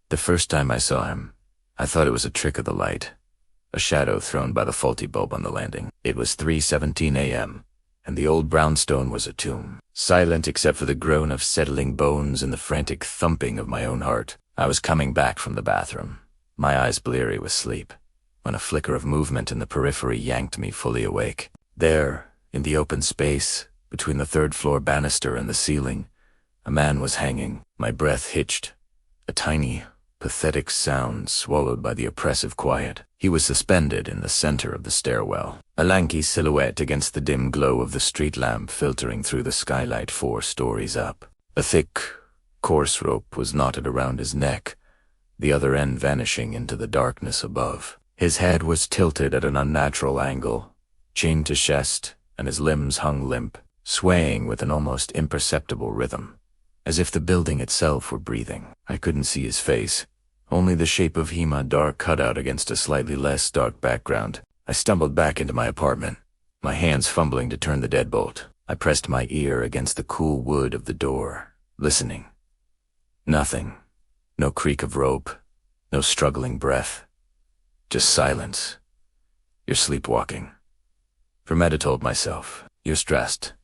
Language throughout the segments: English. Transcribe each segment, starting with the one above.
The first time I saw him, I thought it was a trick of the light, a shadow thrown by the faulty bulb on the landing. It was 3:17 a.m., and the old brownstone was a tomb, silent except for the groan of settling bones and the frantic thumping of my own heart. I was coming back from the bathroom, my eyes bleary with sleep, when a flicker of movement in the periphery yanked me fully awake. There, in the open space, between the third-floor banister and the ceiling, a man was hanging. My breath hitched, a tiny, pathetic sound swallowed by the oppressive quiet. He was suspended in the center of the stairwell, a lanky silhouette against the dim glow of the street lamp filtering through the skylight 4 stories up. A thick, coarse rope was knotted around his neck, the other end vanishing into the darkness above. His head was tilted at an unnatural angle, chained to chest, and his limbs hung limp, swaying with an almost imperceptible rhythm, as if the building itself were breathing. I couldn't see his face, only the shape of Hema dark cut out against a slightly less dark background. I stumbled back into my apartment, my hands fumbling to turn the deadbolt. I pressed my ear against the cool wood of the door, listening. Nothing. No creak of rope, no struggling breath. Just silence. You're sleepwalking. Vermetta told myself, you're stressed.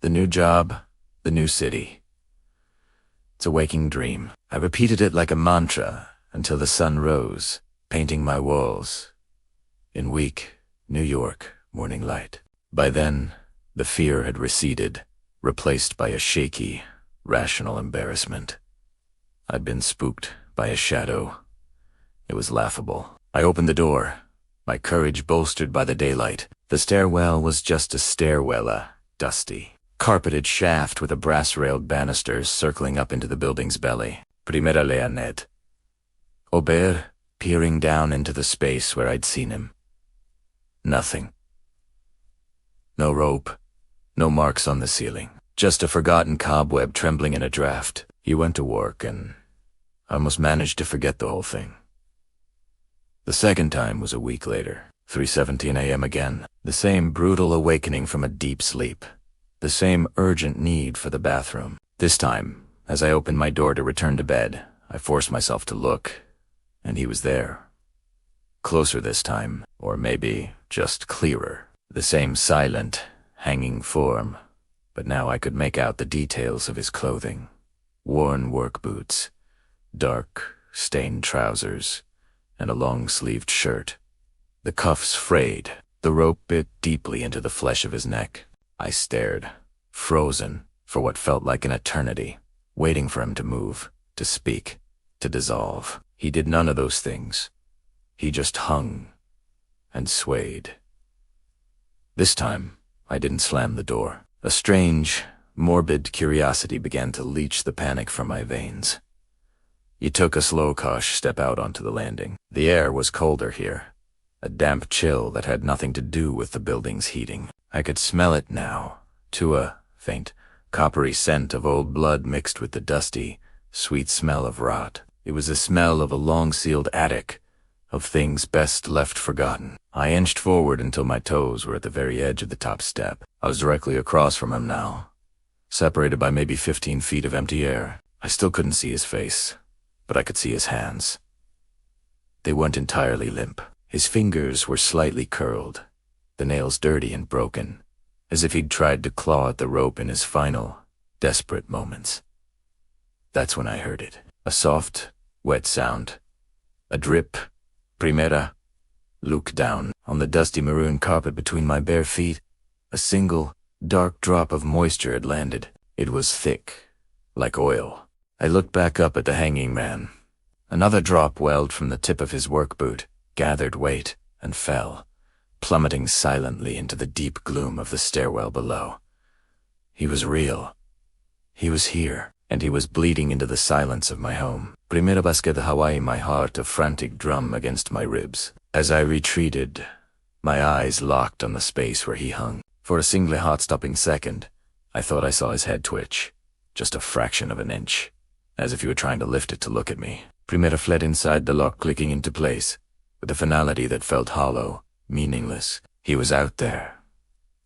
The new job, the new city. It's a waking dream. I repeated it like a mantra until the sun rose, painting my walls. In weak, New York morning light. By then, the fear had receded, replaced by a shaky, rational embarrassment. I'd been spooked by a shadow. It was laughable. I opened the door, my courage bolstered by the daylight. The stairwell was just a stairwell, dusty, carpeted shaft with a brass-railed banister circling up into the building's belly. Primera Leonet. Aubert, peering down into the space where I'd seen him. Nothing. No rope, no marks on the ceiling. Just a forgotten cobweb trembling in a draft. He went to work, and I almost managed to forget the whole thing. The second time was a week later, 3:17 a.m. again. The same brutal awakening from a deep sleep. The same urgent need for the bathroom. This time, as I opened my door to return to bed, I forced myself to look, and he was there. Closer this time, or maybe just clearer. The same silent, hanging form, but now I could make out the details of his clothing. Worn work boots, dark, stained trousers, and a long-sleeved shirt. The cuffs frayed, the rope bit deeply into the flesh of his neck. I stared, frozen, for what felt like an eternity, waiting for him to move, to speak, to dissolve. He did none of those things. He just hung and swayed. This time, I didn't slam the door. A strange, morbid curiosity began to leach the panic from my veins. He took a slow, cautious step out onto the landing. The air was colder here, a damp chill that had nothing to do with the building's heating. I could smell it now, to a faint, coppery scent of old blood mixed with the dusty, sweet smell of rot. It was the smell of a long-sealed attic, of things best left forgotten. I inched forward until my toes were at the very edge of the top step. I was directly across from him now, separated by maybe 15 feet of empty air. I still couldn't see his face, but I could see his hands. They weren't entirely limp. His fingers were slightly curled, the nails dirty and broken, as if he'd tried to claw at the rope in his final, desperate moments. That's when I heard it. A soft, wet sound. A drip. Primera. Look down. On the dusty maroon carpet between my bare feet, a single, dark drop of moisture had landed. It was thick, like oil. I looked back up at the hanging man. Another drop welled from the tip of his work boot, gathered weight, and fell, plummeting silently into the deep gloom of the stairwell below. He was real. He was here, and he was bleeding into the silence of my home. Primera basket de Hawaii, my heart a frantic drum against my ribs. As I retreated, my eyes locked on the space where he hung. For a single heart-stopping second, I thought I saw his head twitch, just a fraction of an inch, as if he were trying to lift it to look at me. Primera fled inside, the lock clicking into place, with a finality that felt hollow, meaningless. He was out there.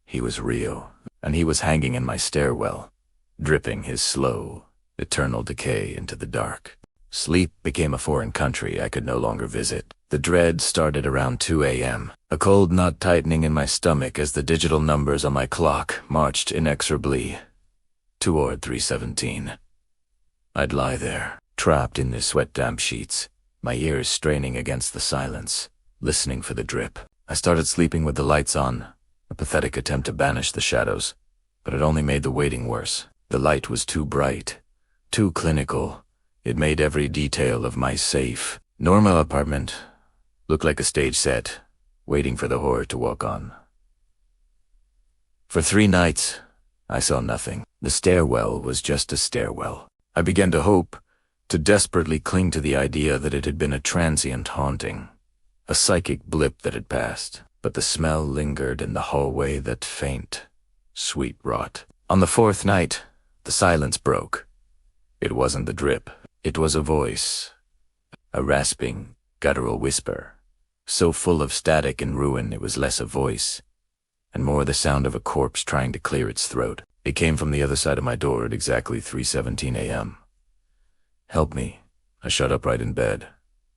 He was real, and he was hanging in my stairwell, dripping his slow, eternal decay into the dark. Sleep became a foreign country I could no longer visit. The dread started around 2 a.m., a cold knot tightening in my stomach as the digital numbers on my clock marched inexorably toward 3:17. I'd lie there, trapped in the sweat-damp sheets, my ears straining against the silence, listening for the drip. I started sleeping with the lights on, a pathetic attempt to banish the shadows, but it only made the waiting worse. The light was too bright, too clinical. It made every detail of my safe, normal apartment look like a stage set, waiting for the horror to walk on. For 3 nights, I saw nothing. The stairwell was just a stairwell. I began to hope, to desperately cling to the idea that it had been a transient haunting, a psychic blip that had passed, but the smell lingered in the hallway, that faint, sweet rot. On the 4th night, the silence broke. It wasn't the drip. It was a voice, a rasping, guttural whisper, so full of static and ruin it was less a voice, and more the sound of a corpse trying to clear its throat. It came from the other side of my door at exactly 3:17 a.m. "Help me." I shut upright in bed,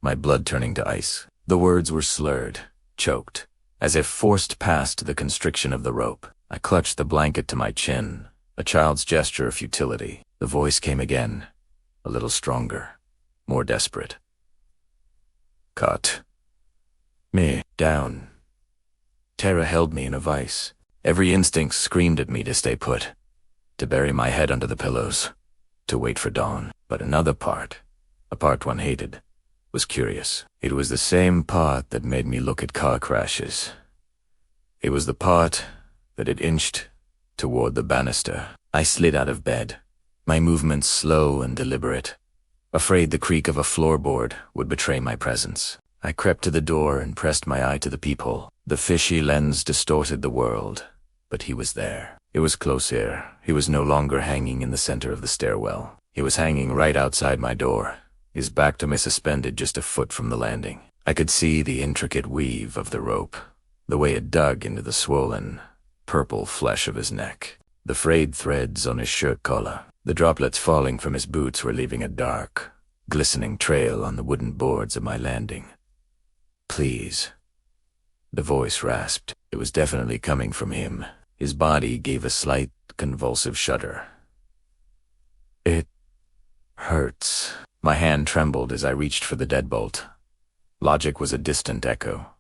my blood turning to ice. The words were slurred, choked, as if forced past the constriction of the rope. I clutched the blanket to my chin, a child's gesture of futility. The voice came again, a little stronger, more desperate. "Cut me down." Terror held me in a vice. Every instinct screamed at me to stay put, to bury my head under the pillows, to wait for dawn. But another part, a part one hated, was curious. It was the same part that made me look at car crashes. It was the part that had inched toward the banister. I slid out of bed, my movements slow and deliberate, afraid the creak of a floorboard would betray my presence. I crept to the door and pressed my eye to the peephole. The fishy lens distorted the world, but he was there. It was close here. He was no longer hanging in the center of the stairwell. He was hanging right outside my door, his back to me suspended just a foot from the landing. I could see the intricate weave of the rope, the way it dug into the swollen, purple flesh of his neck, the frayed threads on his shirt collar. The droplets falling from his boots were leaving a dark, glistening trail on the wooden boards of my landing. "Please." The voice rasped. It was definitely coming from him. His body gave a slight, convulsive shudder. "It hurts." My hand trembled as I reached for the deadbolt. Logic was a distant echo.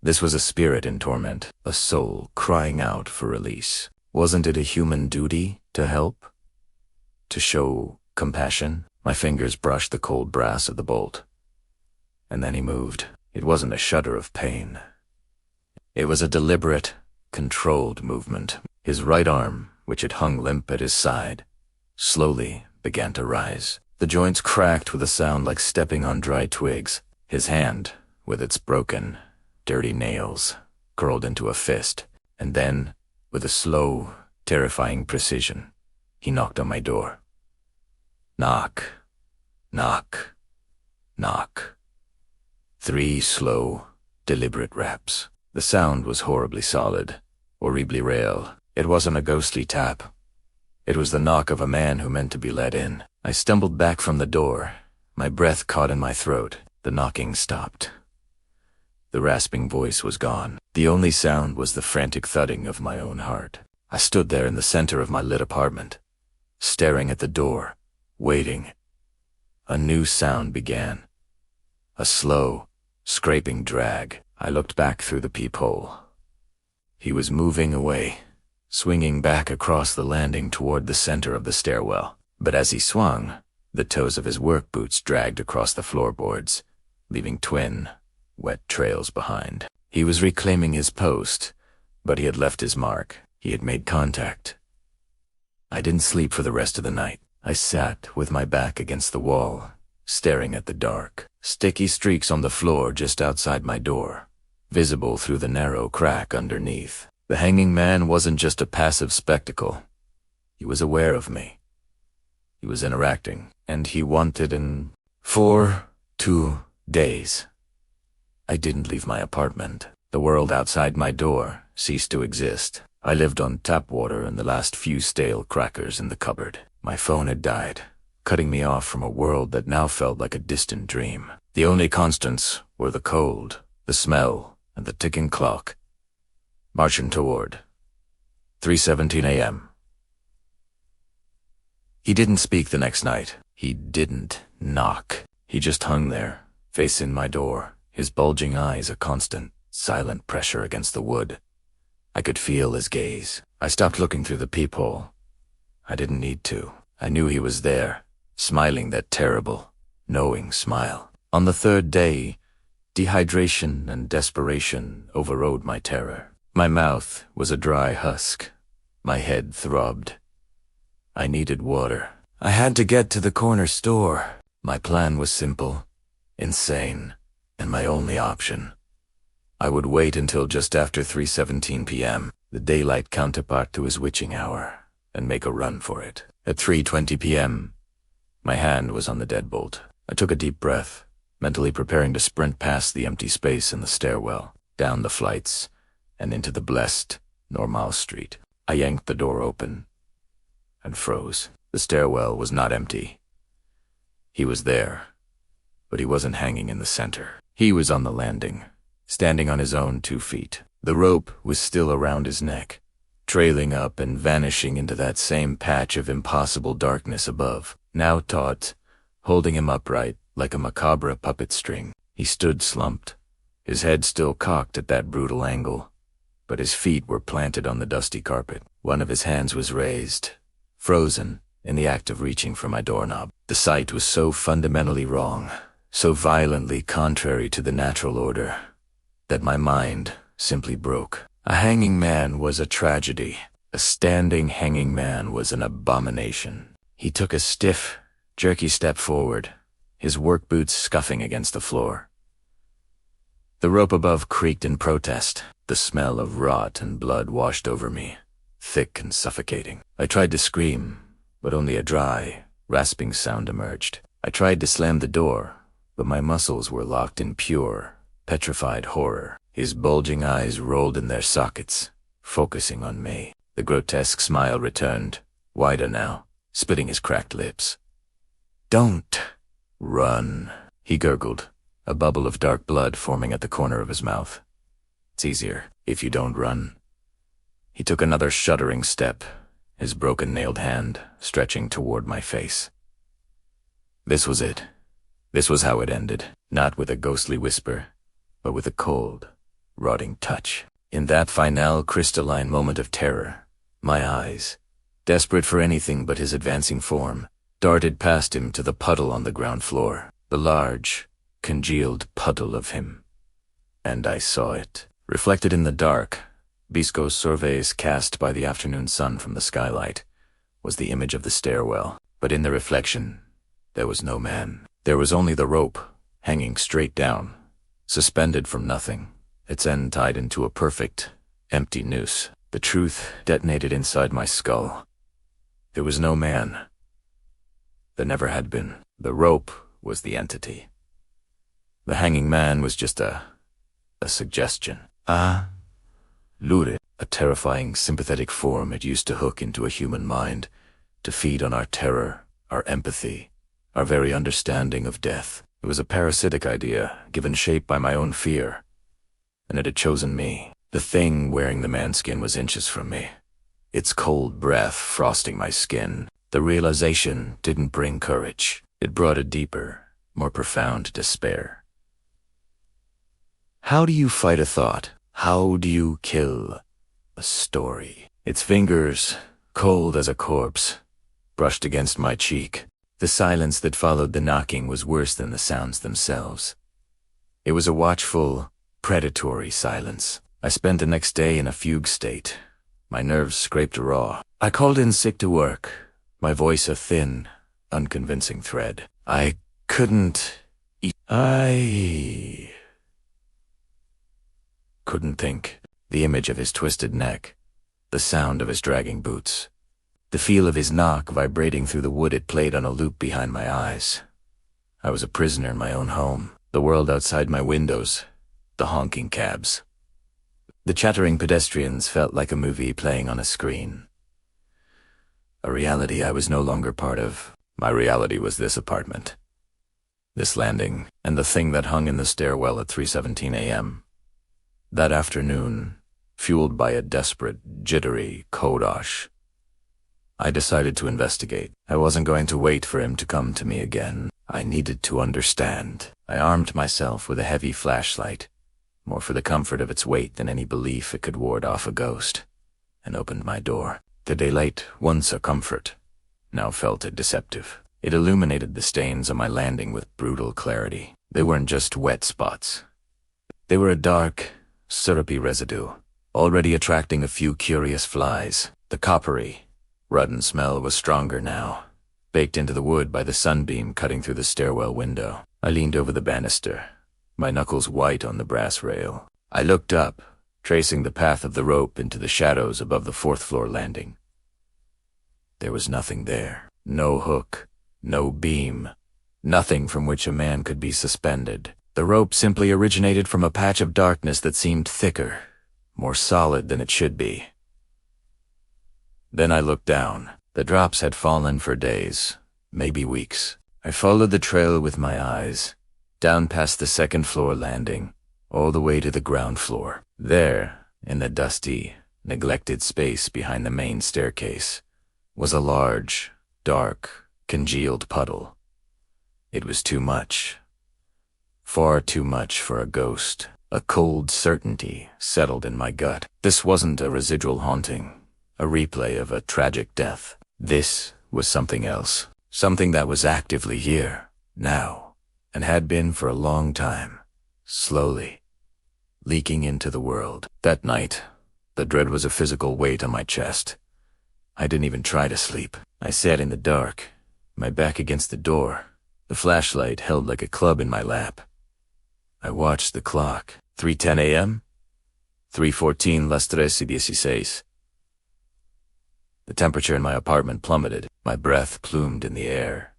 This was a spirit in torment, a soul crying out for release. Wasn't it a human duty to help? To show compassion? My fingers brushed the cold brass of the bolt. And then he moved. It wasn't a shudder of pain. It was a deliberate, controlled movement. His right arm, which had hung limp at his side, slowly began to rise. The joints cracked with a sound like stepping on dry twigs. His hand, with its broken, dirty nails, curled into a fist, and then, with a slow, terrifying precision, he knocked on my door. Knock, knock, knock. 3 slow, deliberate raps. The sound was horribly solid, horribly real. It wasn't a ghostly tap. It was the knock of a man who meant to be let in. I stumbled back from the door, my breath caught in my throat. The knocking stopped. The rasping voice was gone. The only sound was the frantic thudding of my own heart. I stood there in the center of my lit apartment, staring at the door, waiting. A new sound began. A slow, scraping drag. I looked back through the peephole. He was moving away, swinging back across the landing toward the center of the stairwell. But as he swung, the toes of his work boots dragged across the floorboards, leaving twin, wet trails behind. He was reclaiming his post, but he had left his mark. He had made contact. I didn't sleep for the rest of the night. I sat with my back against the wall, staring at the dark, sticky streaks on the floor just outside my door, visible through the narrow crack underneath. The hanging man wasn't just a passive spectacle. He was aware of me. He was interacting, and he wanted in 2 days. I didn't leave my apartment. The world outside my door ceased to exist. I lived on tap water and the last few stale crackers in the cupboard. My phone had died, cutting me off from a world that now felt like a distant dream. The only constants were the cold, the smell, and the ticking clock. Marching toward 3:17 a.m. He didn't speak the next night. He didn't knock. He just hung there, facing my door, his bulging eyes a constant, silent pressure against the wood. I could feel his gaze. I stopped looking through the peephole. I didn't need to. I knew he was there, smiling that terrible, knowing smile. On the third day, dehydration and desperation overrode my terror. My mouth was a dry husk. My head throbbed. I needed water. I had to get to the corner store. My plan was simple, insane, and my only option. I would wait until just after 3:17 p.m., the daylight counterpart to his witching hour, and make a run for it. At 3:20 p.m., my hand was on the deadbolt. I took a deep breath, mentally preparing to sprint past the empty space in the stairwell, down the flights, and into the blessed, normal street. I yanked the door open and froze. The stairwell was not empty. He was there, but he wasn't hanging in the center. He was on the landing, standing on his own 2 feet. The rope was still around his neck, trailing up and vanishing into that same patch of impossible darkness above, now taut, holding him upright like a macabre puppet string. He stood slumped, his head still cocked at that brutal angle, but his feet were planted on the dusty carpet. One of his hands was raised, frozen, in the act of reaching for my doorknob. The sight was so fundamentally wrong, so violently contrary to the natural order, that my mind simply broke. A hanging man was a tragedy. A standing hanging man was an abomination. He took a stiff, jerky step forward, his work boots scuffing against the floor. The rope above creaked in protest. The smell of rot and blood washed over me, thick and suffocating. I tried to scream, but only a dry, rasping sound emerged. I tried to slam the door, but my muscles were locked in pure, petrified horror. His bulging eyes rolled in their sockets, focusing on me. The grotesque smile returned, wider now, splitting his cracked lips. "Don't run," he gurgled, a bubble of dark blood forming at the corner of his mouth. "It's easier if you don't run." He took another shuddering step, his broken-nailed hand stretching toward my face. This was it. This was how it ended, not with a ghostly whisper, but with a cold, rotting touch. In that final, crystalline moment of terror, my eyes, desperate for anything but his advancing form, darted past him to the puddle on the ground floor, the large, congealed puddle of him. And I saw it. Reflected in the dark, Bisco's surveys cast by the afternoon sun from the skylight, was the image of the stairwell. But in the reflection, there was no man. There was only the rope, hanging straight down, suspended from nothing, its end tied into a perfect, empty noose. The truth detonated inside my skull. There was no man. There never had been. The rope was the entity. The hanging man was just a suggestion. Lure, a terrifying, sympathetic form it used to hook into a human mind, to feed on our terror, our empathy, our very understanding of death. It was a parasitic idea, given shape by my own fear, and it had chosen me. The thing wearing the man's skin was inches from me, its cold breath frosting my skin. The realization didn't bring courage. It brought a deeper, more profound despair. How do you fight a thought? How do you kill a story? Its fingers, cold as a corpse, brushed against my cheek. The silence that followed the knocking was worse than the sounds themselves. It was a watchful, predatory silence. I spent the next day in a fugue state, my nerves scraped raw. I called in sick to work, my voice a thin, unconvincing thread. I couldn't eat. I couldn't think. The image of his twisted neck, the sound of his dragging boots, the feel of his knock vibrating through the wood it played on a loop behind my eyes. I was a prisoner in my own home, the world outside my windows, the honking cabs. The chattering pedestrians felt like a movie playing on a screen. A reality I was no longer part of. My reality was this apartment, this landing, and the thing that hung in the stairwell at 3:17 a.m. That afternoon, fueled by a desperate, jittery kodosh, I decided to investigate. I wasn't going to wait for him to come to me again. I needed to understand. I armed myself with a heavy flashlight, more for the comfort of its weight than any belief it could ward off a ghost, and opened my door. The daylight, once a comfort, now felt a deceptive. It illuminated the stains on my landing with brutal clarity. They weren't just wet spots. They were a dark, syrupy residue, already attracting a few curious flies. The coppery, rotten smell was stronger now, baked into the wood by the sunbeam cutting through the stairwell window. I leaned over the banister, my knuckles white on the brass rail. I looked up, tracing the path of the rope into the shadows above the fourth-floor landing. There was nothing there. No hook, no beam, nothing from which a man could be suspended. The rope simply originated from a patch of darkness that seemed thicker, more solid than it should be. Then I looked down. The drops had fallen for days, maybe weeks. I followed the trail with my eyes, down past the second-floor landing, all the way to the ground floor. There, in the dusty, neglected space behind the main staircase, was a large, dark, congealed puddle. It was too much. Far too much for a ghost. A cold certainty settled in my gut. This wasn't a residual haunting, a replay of a tragic death. This was something else. Something that was actively here, now, and had been for a long time, slowly, leaking into the world. That night, the dread was a physical weight on my chest. I didn't even try to sleep. I sat in the dark, my back against the door, the flashlight held like a club in my lap. I watched the clock. 3:10 a.m.? 3:14 las 3:16. The temperature in my apartment plummeted. My breath plumed in the air.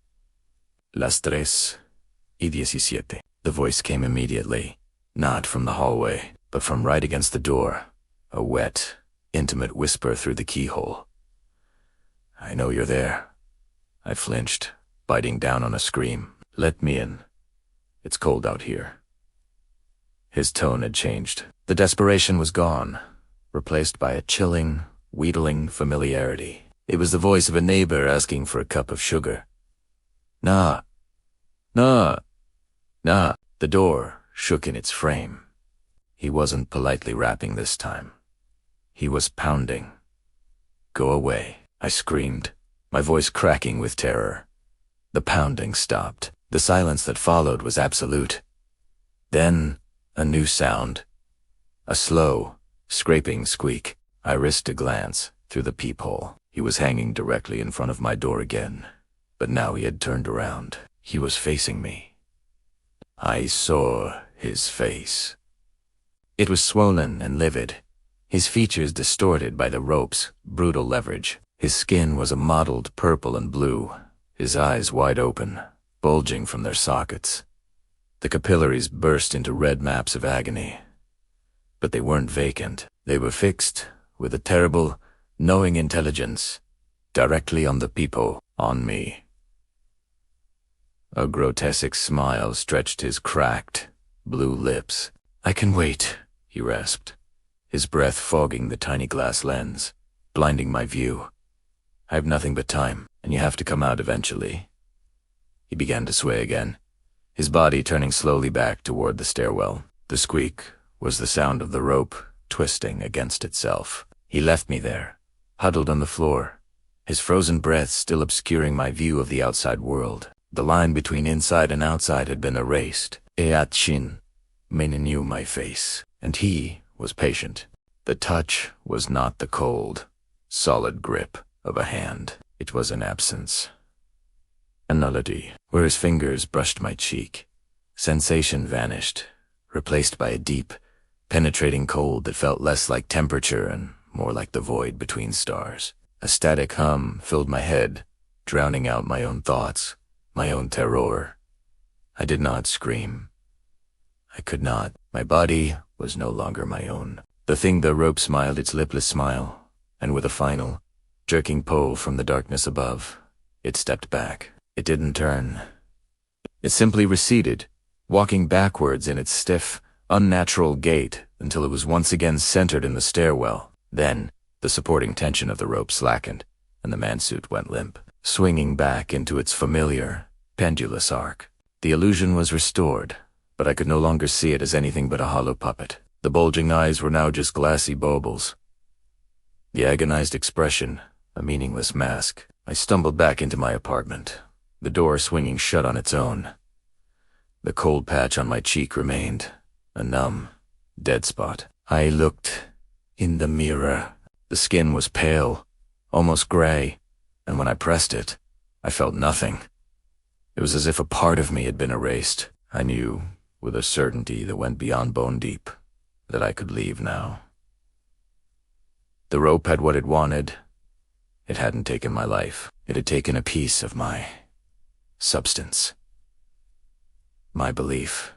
Las 3:17. The voice came immediately, not from the hallway, but from right against the door, a wet, intimate whisper through the keyhole. I know you're there. I flinched, biting down on a scream. Let me in. It's cold out here. His tone had changed. The desperation was gone, replaced by a chilling, wheedling familiarity. It was the voice of a neighbor asking for a cup of sugar. Nah. Nah. Nah. The door shook in its frame. He wasn't politely rapping this time. He was pounding. Go away, I screamed, my voice cracking with terror. The pounding stopped. The silence that followed was absolute. Then, a new sound. A slow, scraping squeak. I risked a glance through the peephole. He was hanging directly in front of my door again, but now he had turned around. He was facing me. I saw his face. It was swollen and livid, his features distorted by the rope's brutal leverage. His skin was a mottled purple and blue, his eyes wide open, bulging from their sockets. The capillaries burst into red maps of agony. But they weren't vacant. They were fixed, with a terrible, knowing intelligence, directly on the peephole, on me. A grotesque smile stretched his cracked, blue lips. I can wait, he rasped, his breath fogging the tiny glass lens, blinding my view. I have nothing but time, and you have to come out eventually. He began to sway again, his body turning slowly back toward the stairwell. The squeak was the sound of the rope twisting against itself. He left me there, huddled on the floor, his frozen breath still obscuring my view of the outside world. The line between inside and outside had been erased. Eachin knew my face, and he was patient. The touch was not the cold, solid grip of a hand. It was an absence. A nullity, where his fingers brushed my cheek. Sensation vanished, replaced by a deep, penetrating cold that felt less like temperature and more like the void between stars. A static hum filled my head, drowning out my own thoughts, my own terror. I did not scream. I could not. My body was no longer my own. The rope smiled its lipless smile, and with a final, jerking pull from the darkness above, it stepped back. It didn't turn. It simply receded, walking backwards in its stiff, unnatural gait until it was once again centered in the stairwell. Then, the supporting tension of the rope slackened, and the mansuit went limp, swinging back into its familiar, pendulous arc. The illusion was restored, but I could no longer see it as anything but a hollow puppet. The bulging eyes were now just glassy baubles. The agonized expression, a meaningless mask. I stumbled back into my apartment, the door swinging shut on its own. The cold patch on my cheek remained, a numb, dead spot. I looked in the mirror. The skin was pale, almost gray, and when I pressed it, I felt nothing. It was as if a part of me had been erased. I knew, with a certainty that went beyond bone deep, that I could leave now. The rope had what it wanted. It hadn't taken my life. It had taken a piece of my substance. My belief.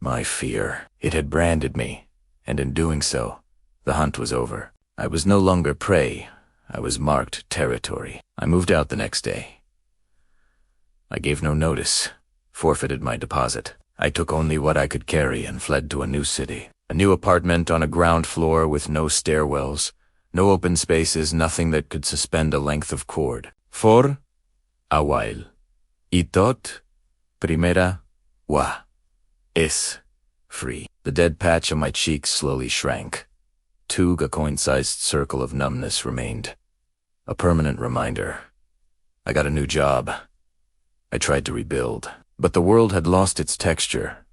My fear. It had branded me, and in doing so, the hunt was over. I was no longer prey. I was marked territory. I moved out the next day. I gave no notice, forfeited my deposit. I took only what I could carry and fled to a new city. A new apartment on a ground floor with no stairwells, no open spaces, nothing that could suspend a length of cord. For a while. Y tot primera wa es free. The dead patch on my cheek slowly shrank. A coin-sized circle of numbness remained. A permanent reminder. I got a new job. I tried to rebuild, but the world had lost its texture.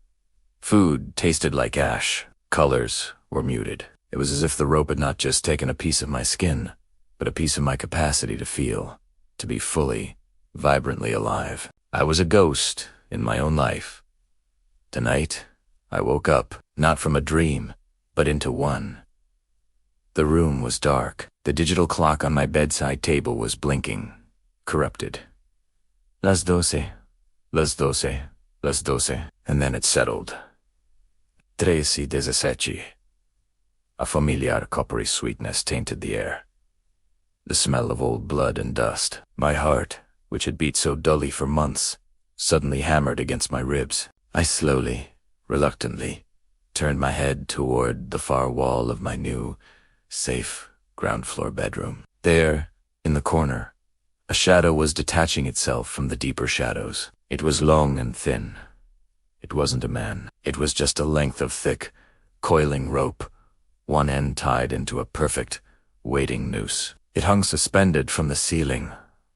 Food tasted like ash. Colors were muted. It was as if the rope had not just taken a piece of my skin, but a piece of my capacity to feel, to be fully, vibrantly alive. I was a ghost in my own life. Tonight, I woke up, not from a dream, but into one. The room was dark. The digital clock on my bedside table was blinking, corrupted. Las 12, las 12, las 12, and then it settled. 13:17. A familiar coppery sweetness tainted the air. The smell of old blood and dust. My heart, which had beat so dully for months, suddenly hammered against my ribs. I slowly, reluctantly, turned my head toward the far wall of my new, safe, ground-floor bedroom. There, in the corner, a shadow was detaching itself from the deeper shadows. It was long and thin. It wasn't a man. It was just a length of thick, coiling rope, one end tied into a perfect, waiting noose. It hung suspended from the ceiling,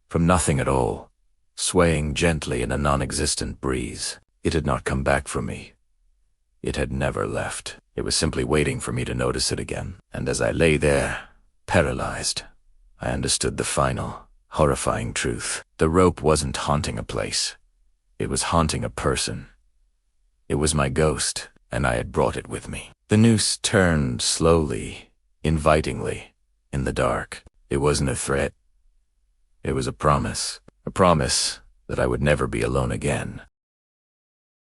from nothing at all, swaying gently in a non-existent breeze. It had not come back for me. It had never left. It was simply waiting for me to notice it again. And as I lay there, paralyzed, I understood the final, horrifying truth. The rope wasn't haunting a place. It was haunting a person. It was my ghost, and I had brought it with me. The noose turned slowly, invitingly, in the dark. It wasn't a threat. It was a promise that I would never be alone again.